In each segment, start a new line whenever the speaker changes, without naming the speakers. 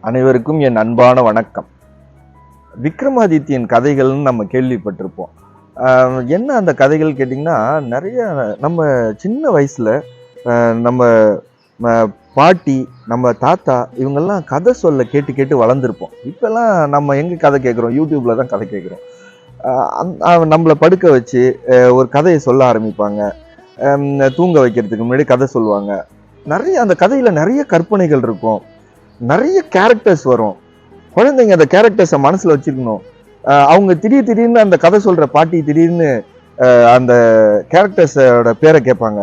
அனைவருக்கும் என் அன்பான வணக்கம். விக்ரமாதித்யன் கதைகள்னு நம்ம கேள்விப்பட்டிருப்போம். என்ன அந்த கதைகள் கேட்டிங்கன்னா, நிறைய நம்ம சின்ன வயசில் நம்ம பாட்டி, நம்ம தாத்தா இவங்கெல்லாம் கதை சொல்ல கேட்டு கேட்டு வளர்ந்துருப்போம். இப்போல்லாம் நம்ம எங்கே கதை கேட்குறோம்? யூடியூப்பில் தான் கதை கேட்குறோம். நம்மளை படுக்க வச்சு ஒரு கதையை சொல்ல ஆரம்பிப்பாங்க. தூங்க வைக்கிறதுக்கு முன்னாடி கதை சொல்லுவாங்க. நிறைய அந்த கதையில் நிறைய கற்பனைகள் இருக்கும், நிறைய கேரக்டர்ஸ் வரும். குழந்தைங்க அந்த கேரக்டர்ஸை மனசுல வச்சுக்கணும். அவங்க திடீர்னு அந்த கதை சொல்ற பாட்டி திடீர்னு அந்த கேரக்டர்ஸோட பேரை கேட்பாங்க.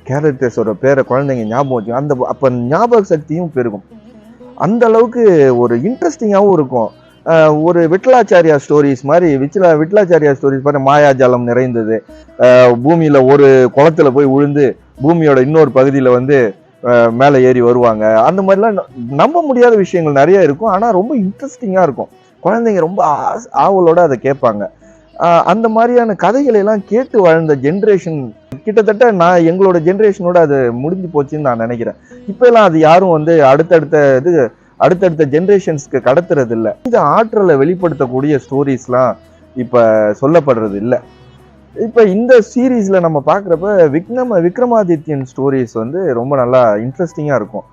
கேரக்டர்ஸோட பேரை குழந்தைங்க ஞாபகம் வச்சு அப்ப ஞாபக சக்தியும் பெருகும். அந்த அளவுக்கு ஒரு இன்ட்ரெஸ்டிங்காகவும் இருக்கும். ஒரு விட்டலாச்சாரியா ஸ்டோரிஸ் மாதிரி விட்டலாச்சாரியா ஸ்டோரிஸ் மாதிரி மாயாஜாலம் நிறைந்தது. பூமியில ஒரு குளத்துல போய் விழுந்து பூமியோட இன்னொரு பகுதியில வந்து மேலே ஏறி வருவாங்க. அந்த மாதிரிலாம் நம்ப முடியாத விஷயங்கள் நிறைய இருக்கும். ஆனால் ரொம்ப இன்ட்ரெஸ்டிங்காக இருக்கும். குழந்தைங்க ரொம்ப ஆவலோட அதை கேட்பாங்க. அந்த மாதிரியான கதைகளை எல்லாம் கேட்டு வாழ்ந்த ஜென்ரேஷன் கிட்டத்தட்ட எங்களோட ஜென்ரேஷனோட அது முடிஞ்சு போச்சுன்னு நான் நினைக்கிறேன். இப்போ எல்லாம் அது யாரும் வந்து அடுத்தடுத்த ஜென்ரேஷன்ஸ்க்கு கடத்துறது இல்லை. இந்த ஆற்றலை வெளிப்படுத்தக்கூடிய ஸ்டோரிஸ்லாம் இப்போ சொல்லப்படுறது இல்லை. இப்போ இந்த சீரீஸ்ல நம்ம பார்க்குறப்ப விக்ரமாதித்யன் ஸ்டோரிஸ் வந்து ரொம்ப நல்லா இன்ட்ரெஸ்டிங்காக இருக்கும்.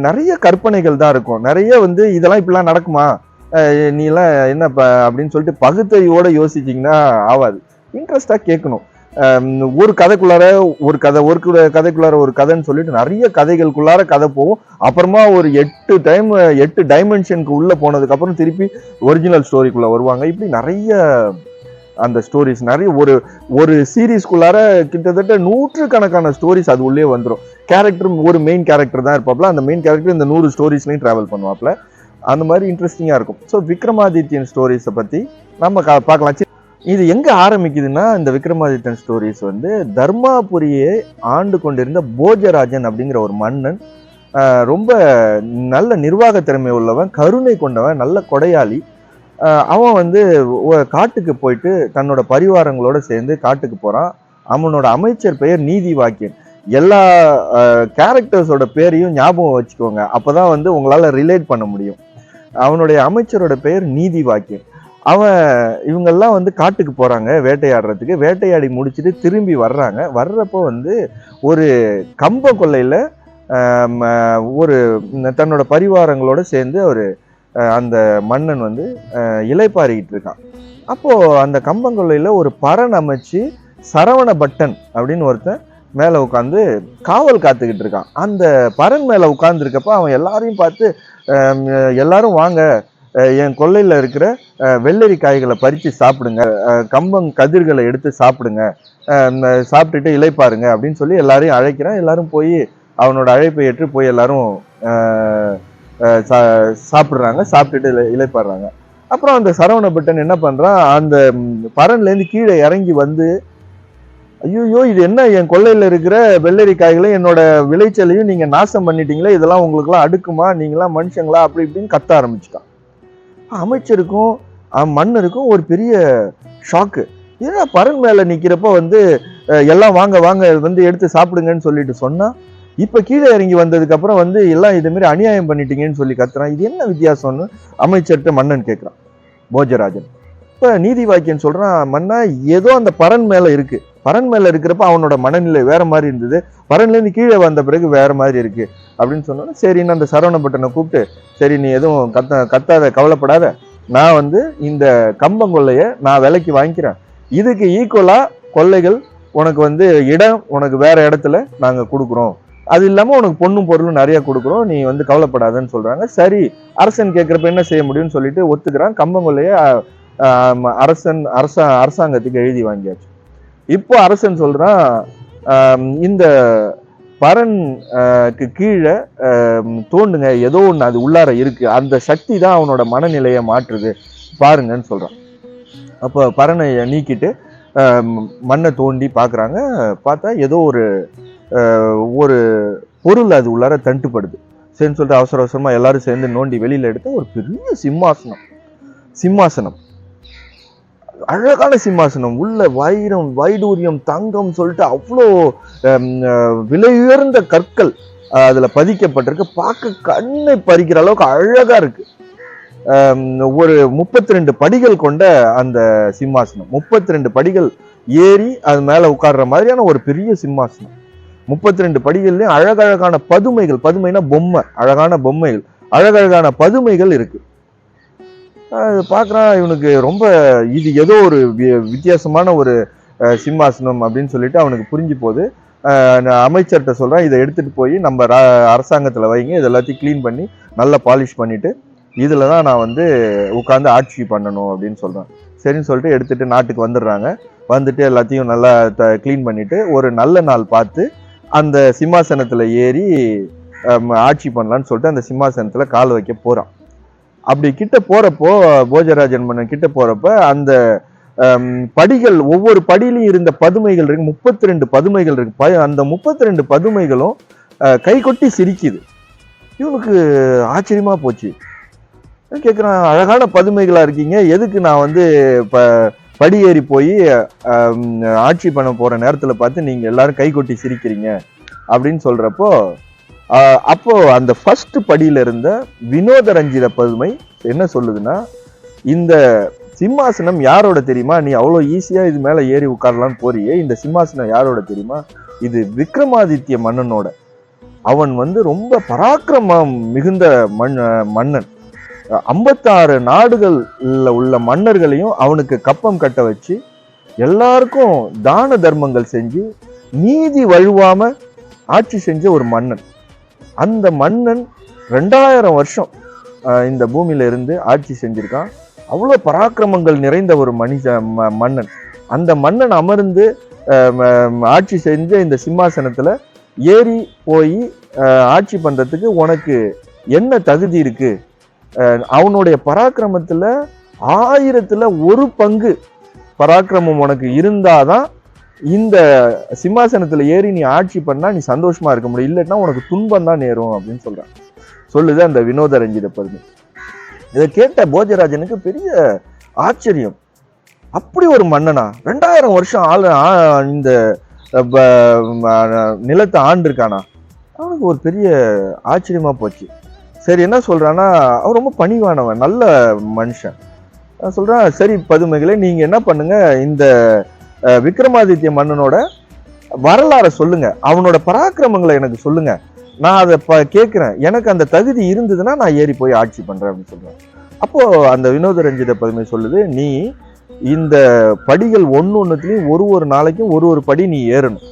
நிறைய கற்பனைகள் தான் இருக்கும். நிறைய வந்து இதெல்லாம் இப்படிலாம் நடக்குமா, நீ எல்லாம் என்ன அப்படின்னு சொல்லிட்டு பகுத்தறிவோட யோசிச்சிங்கன்னா ஆகாது. இன்ட்ரெஸ்டாக கேட்கணும். ஒரு கதைக்குள்ளார ஒரு கதைன்னு சொல்லிட்டு நிறைய கதைகளுக்குள்ளார கதை போகும். அப்புறமா ஒரு 8 டைமென்ஷனுக்கு உள்ள போனதுக்கு அப்புறம் திருப்பி ஒரிஜினல் ஸ்டோரிக்குள்ள வருவாங்க. இப்படி நிறைய அந்த ஸ்டோரிஸ் நிறைய ஒரு சீரீஸ்குள்ளார கிட்டத்தட்ட 100கணக்கான ஸ்டோரிஸ் அது உள்ளே வந்துடும். ஒரு மெயின் கேரக்டர் தான் இருப்பாப்ல. அந்த மெயின் கேரக்டர் இந்த 100 ஸ்டோரிஸ்லையும் டிராவல் பண்ணுவாப்ல. அந்த மாதிரி இன்ட்ரெஸ்டிங்காக இருக்கும். ஸோ விக்ரமாதித்யன் ஸ்டோரிஸை பற்றி நம்ம பார்க்கலாம். இது எங்கே ஆரம்பிக்குதுன்னா, இந்த விக்ரமாதித்யன் ஸ்டோரிஸ் வந்து தர்மாபுரியை ஆண்டு கொண்டிருந்த போஜராஜன் அப்படிங்கிற ஒரு மன்னன். ரொம்ப நல்ல நிர்வாக திறமை உள்ளவன், கருணை கொண்டவன், நல்ல கொடையாளி. அவன் வந்து காட்டுக்கு போயிட்டு தன்னோட பரிவாரங்களோட சேர்ந்து காட்டுக்கு போறான். அவனோட அமைச்சர் பெயர் நீதி வாக்கியன். எல்லா கேரக்டர்ஸோட பேரையும் ஞாபகம் வச்சுக்கோங்க, அப்பதான் வந்து உங்களால ரிலேட் பண்ண முடியும். அவனுடைய அமைச்சரோட பெயர் நீதி வாக்கியன். இவங்கெல்லாம் வந்து காட்டுக்கு போறாங்க வேட்டையாடுறதுக்கு. வேட்டையாடி முடிச்சுட்டு திரும்பி வர்றப்போ வந்து ஒரு கம்ப கொள்ளையில தன்னோட பரிவாரங்களோட சேர்ந்து அந்த மன்னன் வந்து இலைப்பாரிக்கிட்டு இருக்கான். அப்போ அந்த கம்பங்கொள்ளையில ஒரு பரண் அமைச்சு சரவண பட்டன் அப்படின்னு ஒருத்தன் மேல உட்காந்து காவல் காத்துக்கிட்டு இருக்கான். அந்த பரண் மேல உட்கார்ந்து இருக்கப்ப அவன் எல்லாரையும் பார்த்து, எல்லாரும் வாங்க, என் கொள்ளையில இருக்கிற வெள்ளரி காய்களை பறிச்சு சாப்பிடுங்க, கம்பங் கதிர்களை எடுத்து சாப்பிடுங்க, சாப்பிட்டுட்டு இலைப்பாருங்க அப்படின்னு சொல்லி எல்லாரையும் அழைக்கிறான். எல்லாரும் போய் அவனோட அழைப்பை ஏற்று போய் எல்லாரும் சாப்பிடுறாங்க. சாப்பிட்டுட்டு இலைப்பாடுறாங்க. அப்புறம் அந்த சரவண பட்டன் என்ன பண்றான், அந்த பரன்ல இருந்து கீழே இறங்கி வந்து, ஐயோ இது என்ன, என் கொள்ளையில இருக்கிற வெள்ளரி காய்களையும் என்னோட விளைச்சலையும் நீங்க நாசம் பண்ணிட்டீங்களே, இதெல்லாம் உங்களுக்கு எல்லாம் அடுக்குமா, நீங்களாம் மனுஷங்களா, அப்படி இப்படின்னு கத்த ஆரம்பிச்சுட்டான். அமைச்சருக்கும் மன்னருக்கும் ஒரு பெரிய ஷாக்கு. ஏன்னா பரன் மேல நிக்கிறப்ப வந்து எல்லாம் வாங்க வாங்க வந்து எடுத்து சாப்பிடுங்கன்னு சொல்லிட்டு சொன்னா, இப்ப கீழே இறங்கி வந்ததுக்கு அப்புறம் வந்து எல்லாம் இது மாதிரி அநியாயம் பண்ணிட்டீங்கன்னு சொல்லி கத்துறான். இது என்ன வித்தியாசம்னு அமைச்சர்கிட்ட மன்னன் கேட்கிறான், போஜராஜன். இப்ப நீதி வாக்கியன் சொல்றான், மன்னா ஏதோ அந்த பரன் மேல இருக்கு. பரன் மேல இருக்கிறப்ப அவனோட மனநிலை வேற மாதிரி இருந்தது, பரன்ல இருந்து கீழே வந்த பிறகு வேற மாதிரி இருக்கு அப்படின்னு சொன்னோன்னா, சரின்னு அந்த சரவண பட்டனை கூப்பிட்டு, சரி நீ எதுவும் கத்தாத, கவலைப்படாத, நான் வந்து இந்த கம்பங்கொள்ளைய நான் விலைக்கு வாங்கிக்கிறேன். இதுக்கு ஈக்குவலா கொள்ளைகள் உனக்கு வந்து இடம் உனக்கு வேற இடத்துல நாங்க கொடுக்குறோம், அது இல்லாம உனக்கு பொண்ணும் பொருளும் நிறைய கொடுக்குறோம், நீ வந்து கவலைப்படாதன்னு சொல்றாங்க. சரி, அரசன் கேட்கிறப்ப என்ன செய்ய முடியும்னு சொல்லிட்டு ஒத்துக்கிறான். கம்பங்கொள்ளைய அரசாங்கத்துக்கு எழுதி வாங்கியாச்சு. இப்போ அரசன் சொல்றான், இந்த பரனுக்கு கீழே தோண்டுங்க, ஏதோ ஒண்ணு அது உள்ளார இருக்கு, அந்த சக்தி தான் அவனோட மனநிலையை மாற்றுது பாருங்கன்னு சொல்றான். அப்போ பரனை நீக்கிட்டு மண்ணை தோண்டி பாக்குறாங்க. பார்த்தா ஏதோ ஒரு பொருள் அது உள்ளார தண்டுப்படுது. சரின்னு சொல்லிட்டு அவசர அவசரமா எல்லாரும் சேர்ந்து நோண்டி வெளியில எடுத்த ஒரு பெரிய சிம்மாசனம். அழகான சிம்மாசனம், உள்ள வைரம், வைடூரியம், தங்கம் சொல்லிட்டு அவ்வளோ விலையுயர்ந்த கற்கள் அதுல பதிக்கப்பட்டிருக்கு. பார்க்க கண்ணை பறிக்கிற அளவுக்கு அழகா இருக்கு. ஒரு 32 படிகள் கொண்ட அந்த சிம்மாசனம், 32 படிகள் ஏறி அது மேல உட்கார்ற மாதிரியான ஒரு பெரிய சிம்மாசனம். 32 படிகள்லயும் அழகழகான பதுமைகள், பதுமைனா பொம்மை, அழகான பொம்மைகள், அழகழகான பதுமைகள் இருக்கு. பார்க்குறான் இவனுக்கு ரொம்ப இது ஏதோ ஒரு வித்தியாசமான ஒரு சிம்மாசனம் அப்படின்னு சொல்லிட்டு அவனுக்கு புரிஞ்சு போகுது. அமைச்சர்கிட்ட சொல்றான், இதை எடுத்துட்டு போய் நம்ம அரசாங்கத்துல வைங்க, இது எல்லாத்தையும் கிளீன் பண்ணி நல்லா பாலிஷ் பண்ணிட்டு இதுல தான் நான் வந்து உட்காந்து ஆட்சி பண்ணணும் அப்படின்னு சொல்றான். சரின்னு சொல்லிட்டு எடுத்துட்டு நாட்டுக்கு வந்துடுறாங்க. வந்துட்டு எல்லாத்தையும் நல்லா கிளீன் பண்ணிட்டு ஒரு நல்ல நாள் பார்த்து அந்த சிம்மாசனத்துல ஏறி ஆட்சி பண்ணலான்னு சொல்லிட்டு அந்த சிம்மாசனத்துல கால் வைக்க போறான். அப்படி கிட்ட போறப்போ, போஜராஜன் மன்னன் கிட்ட போறப்ப அந்த படிகள், ஒவ்வொரு படியிலையும் இருந்த பதுமைகள் இருக்கு, 32 பதுமைகள் இருக்கு. அந்த 32 பதுமைகளும் கை கொட்டி சிரிக்குது. இவனுக்கு ஆச்சரியமா போச்சு. கேட்குறான், அழகான பதுமைகளா இருக்கீங்க, எதுக்கு நான் வந்து படி ஏறி போய் ஆட்சி பண்ண போற நேரத்துல பார்த்து நீங்க எல்லாரும் கை கொட்டி சிரிக்கிறீங்க அப்படின்னு சொல்றப்போ, அப்போ அந்த ஃபர்ஸ்ட் படியில இருந்த வினோத ரஞ்சித பதுமை என்ன சொல்லுதுன்னா, இந்த சிம்மாசனம் யாரோட தெரியுமா? நீ அவ்வளோ ஈஸியா இது மேல ஏறி உட்காரலான்னு போறியே, இந்த சிம்மாசனம் யாரோட தெரியுமா? இது விக்ரமாதித்ய மன்னனோட. அவன் வந்து ரொம்ப பராக்கிரமம் மிகுந்த மன்னன். 56 நாடுகள்ல உள்ள மன்னர்களையும் அவனுக்கு கப்பம் கட்ட வச்சு எல்லாருக்கும் தான தர்மங்கள் செஞ்சு நீதி வழுவாம ஆட்சி செஞ்ச ஒரு மன்னன். அந்த மன்னன் 2000 வருஷம் இந்த பூமியில இருந்து ஆட்சி செஞ்சிருக்கான். அவ்வளோ பராக்கிரமங்கள் நிறைந்த ஒரு மன்னன். அந்த மன்னன் அமர்ந்து ஆட்சி செஞ்ச இந்த சிம்மாசனத்துல ஏறி போய் ஆட்சி பண்றதுக்கு உனக்கு என்ன தகுதி இருக்கு? அவனுடைய பராக்கிரமத்துல 1000ல் 1 பங்கு பராக்கிரமம் உனக்கு இருந்தாதான் இந்த சிம்மாசனத்துல ஏறி நீ ஆட்சி பண்ணா நீ சந்தோஷமா இருக்க முடியும், இல்லைன்னா உனக்கு துன்பம் தான் நேரும் அப்படின்னு சொல்றான். சொல்லுது அந்த வினோத ரஞ்சித பதுமை. இதை கேட்ட போஜராஜனுக்கு பெரிய ஆச்சரியம். அப்படி ஒரு மன்னனா 2000 வருஷம் இந்த நிலத்தை ஆண்டிருக்கானா? அவனுக்கு ஒரு பெரிய ஆச்சரியமா போச்சு. சரி, என்ன சொல்றான்னா, அவன் ரொம்ப பணிவானவன், நல்ல மனுஷன். சொல்றான், சரி பதுமைகளே, நீங்க என்ன பண்ணுங்க, இந்த விக்ரமாதித்ய மன்னனோட வரலாறை சொல்லுங்க, அவனோட பராக்கிரமங்களை எனக்கு சொல்லுங்க, நான் அதை கேட்கிறேன், எனக்கு அந்த தகுதி இருந்ததுன்னா நான் ஏறி போய் ஆட்சி பண்றேன் அப்படின்னு சொல்றேன். அப்போ அந்த வினோத ரஞ்சித பதுமை சொல்லுது, நீ இந்த படிகள் ஒன்னொன்னுலயும் ஒரு நாளைக்கும் ஒரு படி நீ ஏறணும்.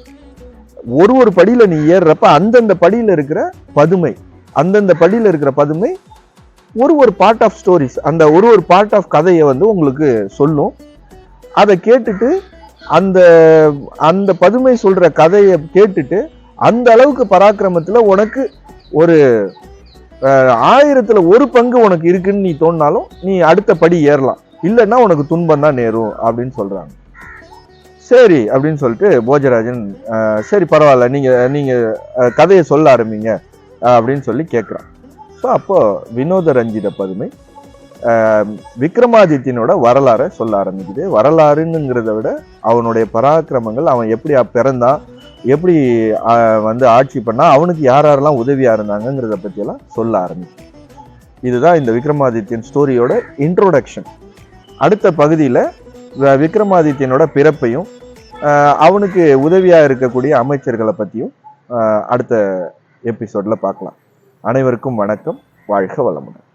ஒரு படியில நீ ஏறுறப்ப அந்தந்த படியில இருக்கிற பதுமை, அந்தந்த படியில இருக்கிற பதுமை ஒரு பார்ட் ஆஃப் ஸ்டோரிஸ், அந்த ஒரு பார்ட் ஆஃப் கதையை வந்து உங்களுக்கு சொல்லும். அதை கேட்டுட்டு அந்த அந்த பதுமை சொல்ற கதையை கேட்டுட்டு அந்த அளவுக்கு பராக்கிரமத்துல உனக்கு ஒரு 1000ல் 1 பங்கு உனக்கு இருக்குன்னு நீ தோணினாலும் நீ அடுத்த படி ஏறலாம், இல்லைன்னா உனக்கு துன்பம் தான் நேரும் அப்படின்னு சொல்றாங்க. சரி அப்படின்னு சொல்லிட்டு போஜராஜன், சரி பரவாயில்ல, நீங்க கதையை சொல்ல ஆரம்பிங்க அப்படின்னு சொல்லி கேட்குறான். ஸோ அப்போ வினோத ரஞ்சித பதுமை விக்ரமாதித்யனோட வரலாறை சொல்ல ஆரம்பிக்குது. வரலாறுங்கிறத விட அவனுடைய பராக்கிரமங்கள், அவன் எப்படி பிறந்தான், எப்படி வந்து ஆட்சி பண்ணா, அவனுக்கு யாரெல்லாம் உதவியா இருந்தாங்கிறத பற்றியெல்லாம் சொல்ல ஆரம்பிக்கும். இதுதான் இந்த விக்ரமாதித்யன் ஸ்டோரியோட இன்ட்ரோடக்ஷன். அடுத்த பகுதியில் விக்ரமாதித்யனோட பிறப்பையும் அவனுக்கு உதவியா இருக்கக்கூடிய அமைச்சர்களை பற்றியும் அடுத்த எபிசோட்ல பார்க்கலாம். அனைவருக்கும் வணக்கம். வாழ்க வளமுடன்.